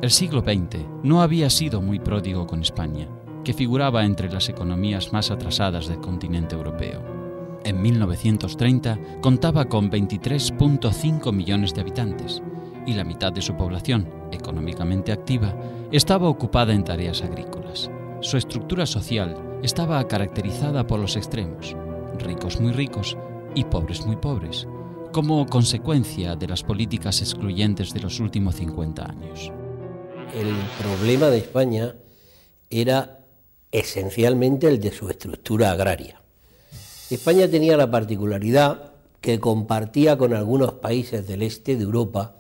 El siglo XX no había sido muy pródigo con España, que figuraba entre las economías más atrasadas del continente europeo. En 1930 contaba con 23,5 millones de habitantes y la mitad de su población, económicamente activa, estaba ocupada en tareas agrícolas. Su estructura social estaba caracterizada por los extremos, ricos muy ricos y pobres muy pobres, como consecuencia de las políticas excluyentes de los últimos 50 años. El problema de España era esencialmente el de su estructura agraria. España tenía la particularidad que compartía con algunos países del este de Europa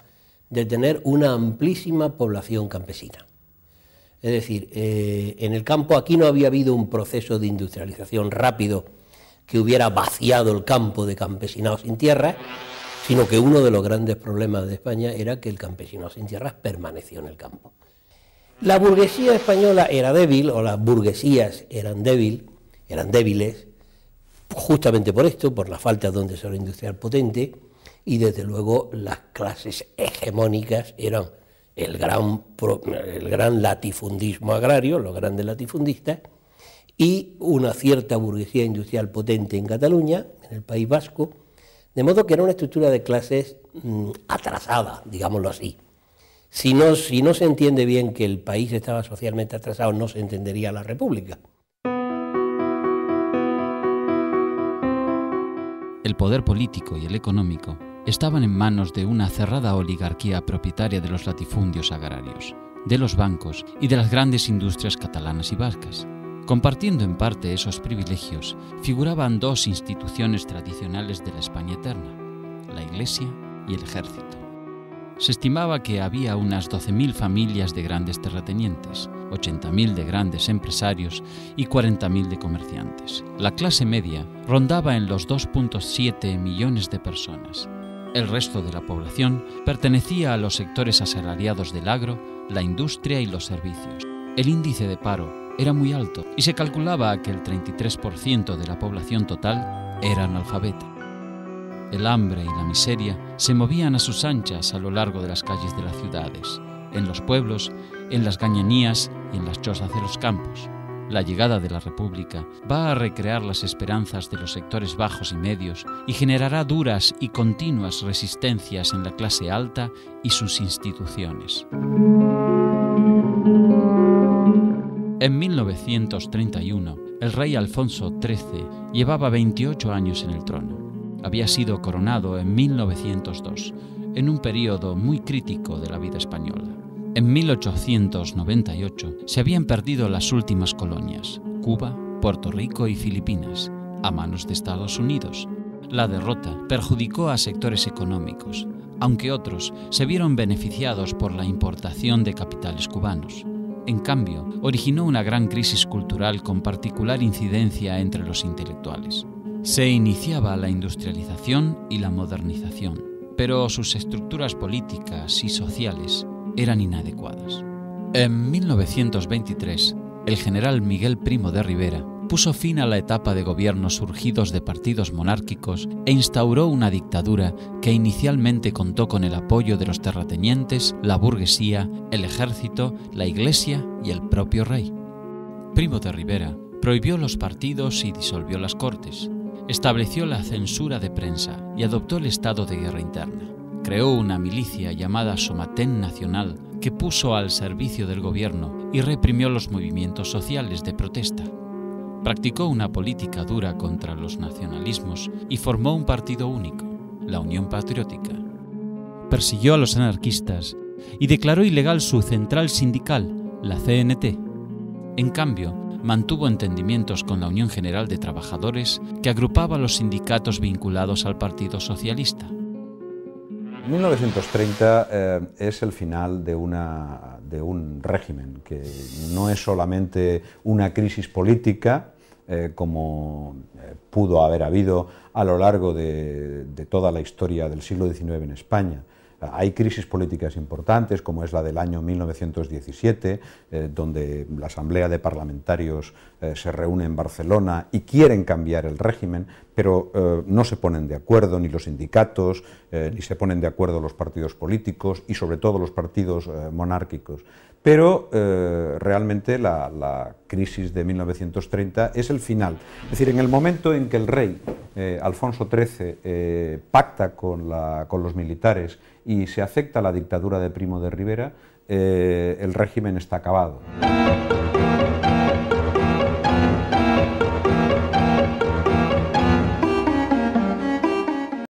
de tener una amplísima población campesina. Es decir, en el campo aquí no había habido un proceso de industrialización rápido que hubiera vaciado el campo de campesinado sin tierra, sino que uno de los grandes problemas de España era que el campesinado sin tierras permaneció en el campo. La burguesía española era débil, o las burguesías eran débiles, justamente por esto, por la falta de un desarrollo industrial potente, y desde luego las clases hegemónicas eran el gran latifundismo agrario, los grandes latifundistas, y una cierta burguesía industrial potente en Cataluña, en el País Vasco, de modo que era una estructura de clases atrasada, digámoslo así. Si no se entiende bien que el país estaba socialmente atrasado, no se entendería la República. El poder político y el económico estaban en manos de una cerrada oligarquía propietaria de los latifundios agrarios, de los bancos y de las grandes industrias catalanas y vascas. Compartiendo en parte esos privilegios, figuraban dos instituciones tradicionales de la España eterna, la Iglesia y el Ejército. Se estimaba que había unas 12.000 familias de grandes terratenientes, 80.000 de grandes empresarios y 40.000 de comerciantes. La clase media rondaba en los 2,7 millones de personas. El resto de la población pertenecía a los sectores asalariados del agro, la industria y los servicios. El índice de paro era muy alto y se calculaba que el 33% de la población total era analfabeta. El hambre y la miseria se movían a sus anchas a lo largo de las calles de las ciudades, en los pueblos, en las gañanías y en las chozas de los campos. La llegada de la República va a recrear las esperanzas de los sectores bajos y medios y generará duras y continuas resistencias en la clase alta y sus instituciones. En 1931, el rey Alfonso XIII llevaba 28 años en el trono. Había sido coronado en 1902, en un periodo muy crítico de la vida española. En 1898 se habían perdido las últimas colonias, Cuba, Puerto Rico y Filipinas, a manos de Estados Unidos. La derrota perjudicó a sectores económicos, aunque otros se vieron beneficiados por la importación de capitales cubanos. En cambio, originó una gran crisis cultural con particular incidencia entre los intelectuales. Se iniciaba la industrialización y la modernización, pero sus estructuras políticas y sociales eran inadecuadas. En 1923, el general Miguel Primo de Rivera puso fin a la etapa de gobiernos surgidos de partidos monárquicos e instauró una dictadura que inicialmente contó con el apoyo de los terratenientes, la burguesía, el ejército, la Iglesia y el propio rey. Primo de Rivera prohibió los partidos y disolvió las cortes, estableció la censura de prensa y adoptó el estado de guerra interna. Creó una milicia llamada Somatén Nacional que puso al servicio del gobierno y reprimió los movimientos sociales de protesta. Practicó una política dura contra los nacionalismos y formó un partido único, la Unión Patriótica. Persiguió a los anarquistas y declaró ilegal su central sindical, la CNT. En cambio, mantuvo entendimientos con la Unión General de Trabajadores, que agrupaba a los sindicatos vinculados al Partido Socialista. 1930 es el final de un régimen que no es solamente una crisis política, como pudo haber habido a lo largo de toda la historia del siglo XIX en España. Hay crisis políticas importantes, como es la del año 1917, donde la Asamblea de Parlamentarios se reúne en Barcelona y quieren cambiar el régimen, pero no se ponen de acuerdo ni los sindicatos, ni se ponen de acuerdo los partidos políticos y sobre todo los partidos monárquicos. Pero realmente la crisis de 1930 es el final. Es decir, en el momento en que el rey Alfonso XIII pacta con los militares y se acepta la dictadura de Primo de Rivera, el régimen está acabado.